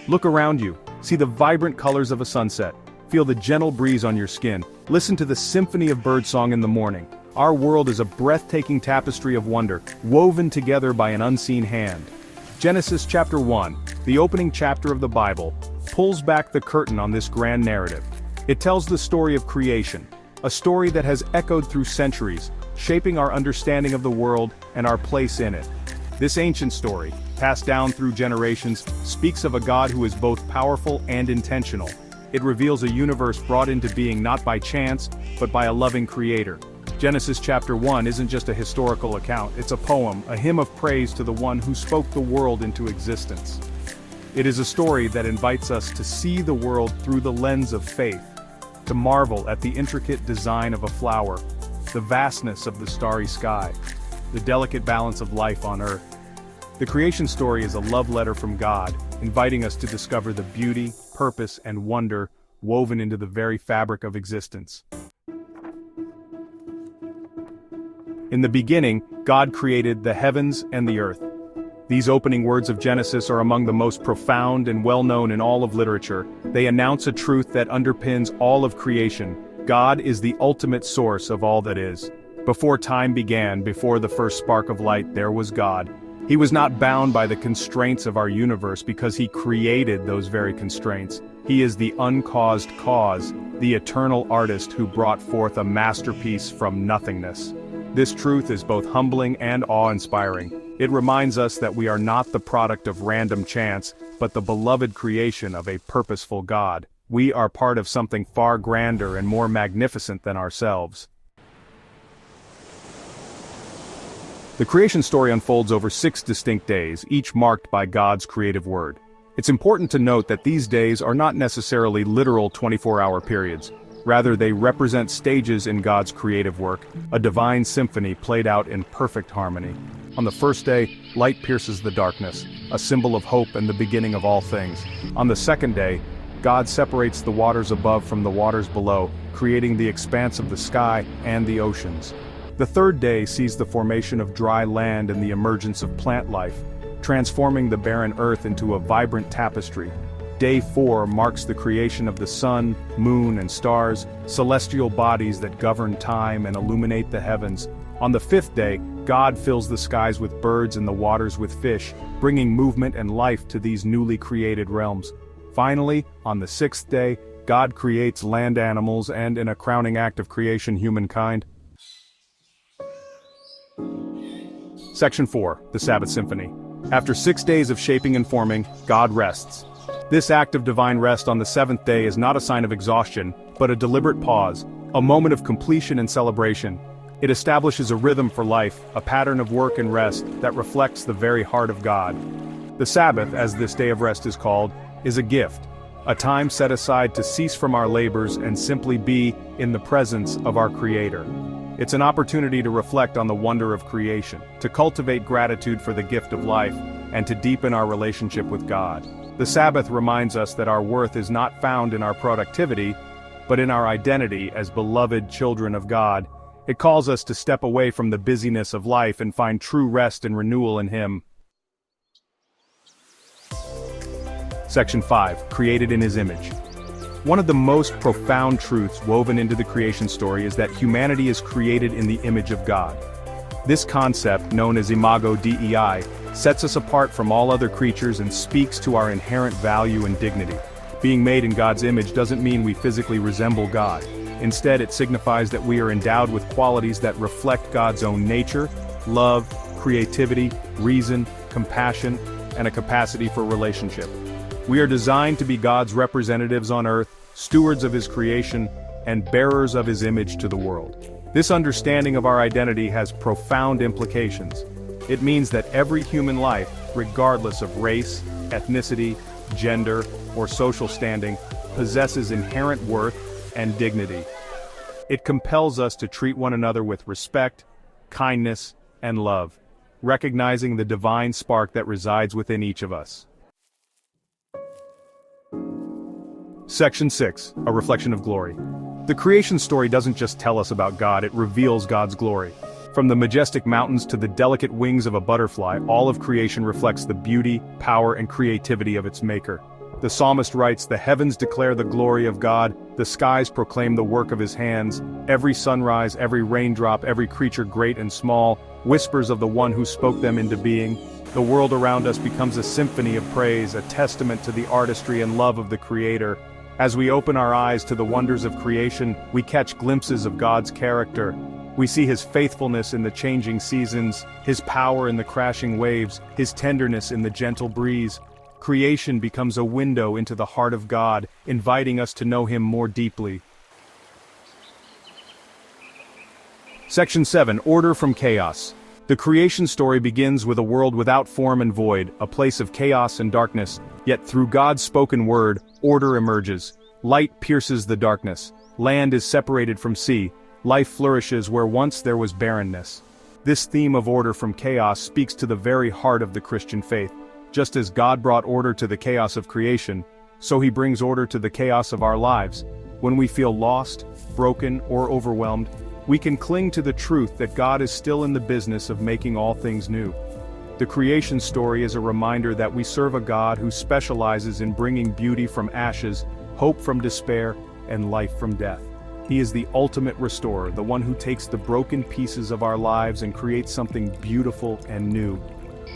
Look around you, see the vibrant colors of a sunset, feel the gentle breeze on your skin, listen to the symphony of birdsong in the morning. Our world is a breathtaking tapestry of wonder, woven together by an unseen hand. Genesis chapter 1, the opening chapter of the Bible, pulls back the curtain on this grand narrative. It tells the story of creation, a story that has echoed through centuries, shaping our understanding of the world and our place in it. This ancient story, passed down through generations, speaks of a God who is both powerful and intentional. It reveals a universe brought into being not by chance, but by a loving creator. Genesis chapter 1 isn't just a historical account, it's a poem, a hymn of praise to the one who spoke the world into existence. It is a story that invites us to see the world through the lens of faith, to marvel at the intricate design of a flower, the vastness of the starry sky, the delicate balance of life on earth. The creation story is a love letter from God, inviting us to discover the beauty, purpose, and wonder woven into the very fabric of existence. In the beginning, God created the heavens and the earth. These opening words of Genesis are among the most profound and well-known in all of literature. They announce a truth that underpins all of creation. God is the ultimate source of all that is. Before time began, before the first spark of light, there was God. He was not bound by the constraints of our universe because he created those very constraints. He is the uncaused cause, the eternal artist who brought forth a masterpiece from nothingness. This truth is both humbling and awe-inspiring. It reminds us that we are not the product of random chance, but the beloved creation of a purposeful God. We are part of something far grander and more magnificent than ourselves. The creation story unfolds over 6 distinct days, each marked by God's creative word. It's important to note that these days are not necessarily literal 24-hour periods. Rather, they represent stages in God's creative work, a divine symphony played out in perfect harmony. On the first day, light pierces the darkness, a symbol of hope and the beginning of all things. On the second day, God separates the waters above from the waters below, creating the expanse of the sky and the oceans. The third day sees the formation of dry land and the emergence of plant life, transforming the barren earth into a vibrant tapestry. Day 4 marks the creation of the sun, moon, and stars, celestial bodies that govern time and illuminate the heavens. On the 5th day, God fills the skies with birds and the waters with fish, bringing movement and life to these newly created realms. Finally, on the 6th day, God creates land animals and, in a crowning act of creation, humankind. Section 4, the Sabbath Symphony. After 6 days of shaping and forming, God rests. This act of divine rest on the 7th day is not a sign of exhaustion, but a deliberate pause, a moment of completion and celebration. It establishes a rhythm for life, a pattern of work and rest that reflects the very heart of God. The Sabbath, as this day of rest is called, is a gift, a time set aside to cease from our labors and simply be in the presence of our Creator. It's an opportunity to reflect on the wonder of creation, to cultivate gratitude for the gift of life, and to deepen our relationship with God. The Sabbath reminds us that our worth is not found in our productivity, but in our identity as beloved children of God. It calls us to step away from the busyness of life and find true rest and renewal in Him. Section 5, created in His image. One of the most profound truths woven into the creation story is that humanity is created in the image of God. This concept, known as Imago Dei, sets us apart from all other creatures and speaks to our inherent value and dignity. Being made in God's image doesn't mean we physically resemble God. Instead, it signifies that we are endowed with qualities that reflect God's own nature, love, creativity, reason, compassion, and a capacity for relationship. We are designed to be God's representatives on earth, stewards of His creation, and bearers of His image to the world. This understanding of our identity has profound implications. It means that every human life, regardless of race, ethnicity, gender, or social standing, possesses inherent worth and dignity. It compels us to treat one another with respect, kindness, and love, recognizing the divine spark that resides within each of us. Section 6, a reflection of glory. The creation story doesn't just tell us about God, it reveals God's glory. From the majestic mountains to the delicate wings of a butterfly, all of creation reflects the beauty, power, and creativity of its maker. The psalmist writes, "The heavens declare the glory of God, the skies proclaim the work of his hands. Every sunrise, every raindrop, every creature great and small, whispers of the one who spoke them into being." The world around us becomes a symphony of praise, a testament to the artistry and love of the Creator. As we open our eyes to the wonders of creation, we catch glimpses of God's character. We see His faithfulness in the changing seasons, His power in the crashing waves, His tenderness in the gentle breeze. Creation becomes a window into the heart of God, inviting us to know Him more deeply. Section 7. Order from Chaos. The creation story begins with a world without form and void, a place of chaos and darkness, yet through God's spoken word, order emerges. Light pierces the darkness. Land is separated from sea. Life flourishes where once there was barrenness. This theme of order from chaos speaks to the very heart of the Christian faith. Just as God brought order to the chaos of creation, so He brings order to the chaos of our lives. When we feel lost, broken, or overwhelmed, we can cling to the truth that God is still in the business of making all things new. The creation story is a reminder that we serve a God who specializes in bringing beauty from ashes, hope from despair, and life from death. He is the ultimate restorer, the one who takes the broken pieces of our lives and creates something beautiful and new.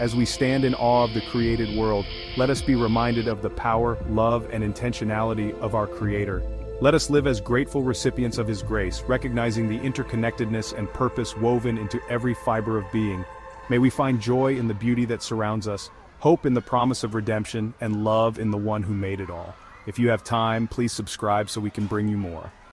As we stand in awe of the created world, let us be reminded of the power, love, and intentionality of our Creator. Let us live as grateful recipients of His grace, recognizing the interconnectedness and purpose woven into every fiber of being. May we find joy in the beauty that surrounds us, hope in the promise of redemption, and love in the one who made it all. If you have time, please subscribe so we can bring you more.